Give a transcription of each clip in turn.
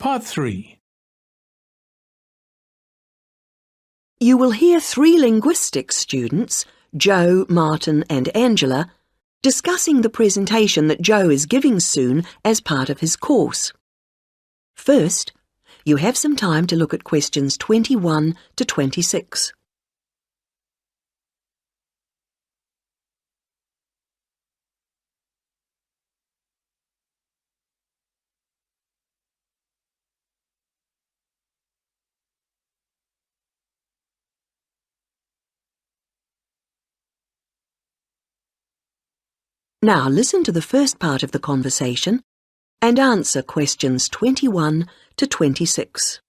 Part 3. You will hear 3 linguistics students, Joe, Martin and Angela, discussing the presentation that Joe is giving soon as part of his course. First, you have some time to look at questions 21 to 26. Now listen to the first part of the conversation and answer questions 21 to 26.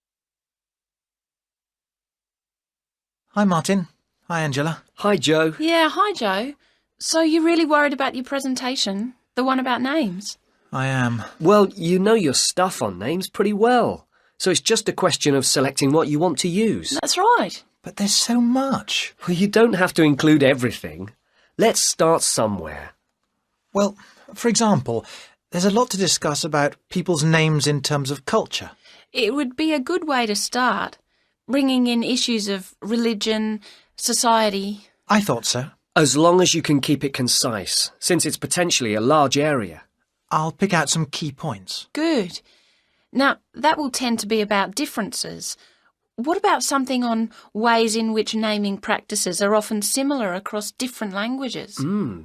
Hi, Martin. Hi, Angela. Hi, Joe. Yeah, hi, Joe. So you're really worried about your presentation? The one about names? I am. Well, you know your stuff on names pretty well, so it's just a question of selecting what you want to use. That's right. But there's so much. Well, you don't have to include everything. Let's start somewhere. Well, for example, there's a lot to discuss about people's names in terms of culture. It would be a good way to start, bringing in issues of religion, society. I thought so. As long as you can keep it concise, since it's potentially a large area. I'll pick out some key points. Good. Now, that will tend to be about differences. What about something on ways in which naming practices are often similar across different languages?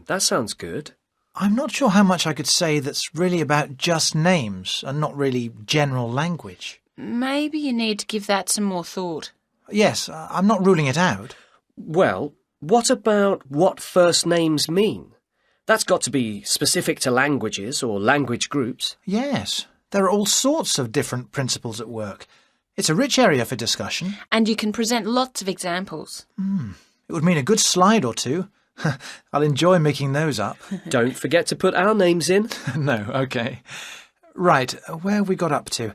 That sounds good. I'm not sure how much I could say that's really about just names and not really general language. Maybe you need to give that some more thought. Yes, I'm not ruling it out. Well, what about what first names mean? That's got to be specific to languages or language groups. Yes, there are all sorts of different principles at work. It's a rich area for discussion. And you can present lots of examples. It would mean a good slide or two. I'll enjoy making those up. Don't forget to put our names in. No, OK. Right, where have we got up to?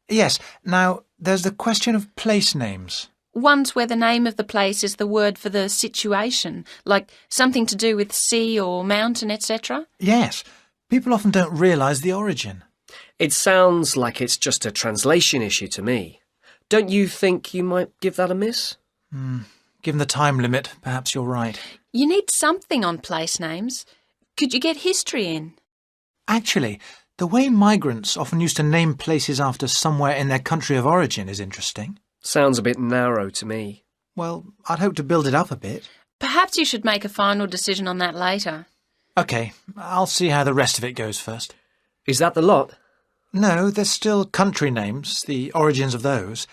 Yes, now there's the question of place names. Ones where the name of the place is the word for the situation, like something to do with sea or mountain, etc. Yes, people often don't realise the origin. It sounds like it's just a translation issue to me. Don't you think you might give that a miss? Given the time limit, perhaps you're right. You need something on place names. Could you get history in? Actually, the way migrants often used to name places after somewhere in their country of origin is interesting. Sounds a bit narrow to me. Well, I'd hope to build it up a bit. Perhaps you should make a final decision on that later. OK, I'll see how the rest of it goes first. Is that the lot? No, there's still country names, the origins of those.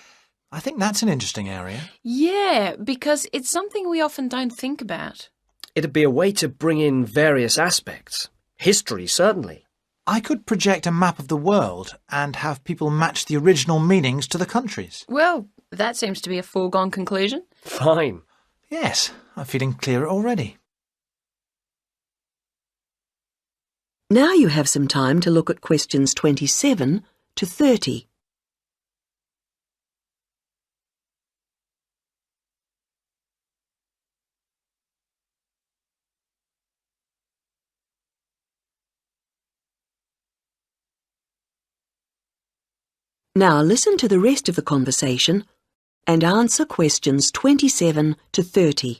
I think that's an interesting area. Yeah, because it's something we often don't think about. It'd be a way to bring in various aspects. History, certainly. I could project a map of the world and have people match the original meanings to the countries. Well, that seems to be a foregone conclusion. Fine. Yes, I'm feeling clearer already. Now you have some time to look at questions 27 to 30. Now listen to the rest of the conversation and answer questions 27 to 30.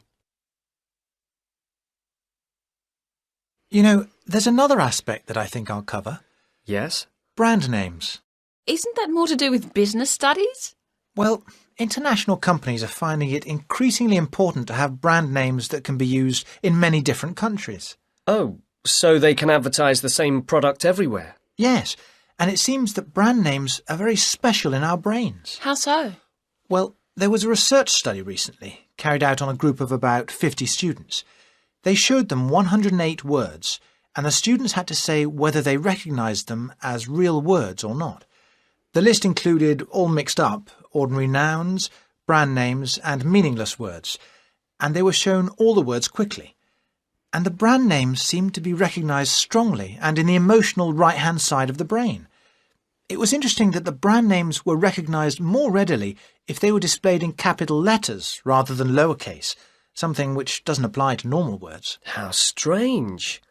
You know, there's another aspect that I think I'll cover. Yes? Brand names. Isn't that more to do with business studies? Well, international companies are finding it increasingly important to have brand names that can be used in many different countries. Oh, so they can advertise the same product everywhere? Yes, and it seems that brand names are very special in our brains. How so? Well, there was a research study recently, carried out on a group of about 50 students. They showed them 108 words, and the students had to say whether they recognised them as real words or not. The list included, all mixed up, ordinary nouns, brand names and meaningless words, and they were shown all the words quickly. And the brand names seemed to be recognised strongly and in the emotional right-hand side of the brain. It was interesting that the brand names were recognised more readily if they were displayed in capital letters rather than lowercase, something which doesn't apply to normal words. How strange.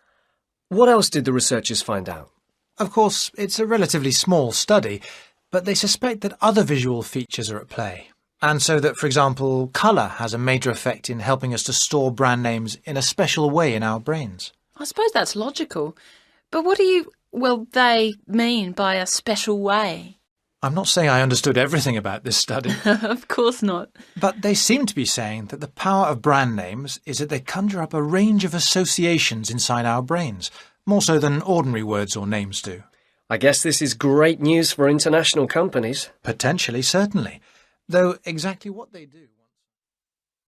What else did the researchers find out? Of course, it's a relatively small study, but they suspect that other visual features are at play, and so that, for example, colour has a major effect in helping us to store brand names in a special way in our brains. I suppose that's logical. But what do they mean by a special way? I'm not saying I understood everything about this study. Of course not. But they seem to be saying that the power of brand names is that they conjure up a range of associations inside our brains, more so than ordinary words or names do. I guess this is great news for international companies. Potentially, certainly. Though exactly what they do...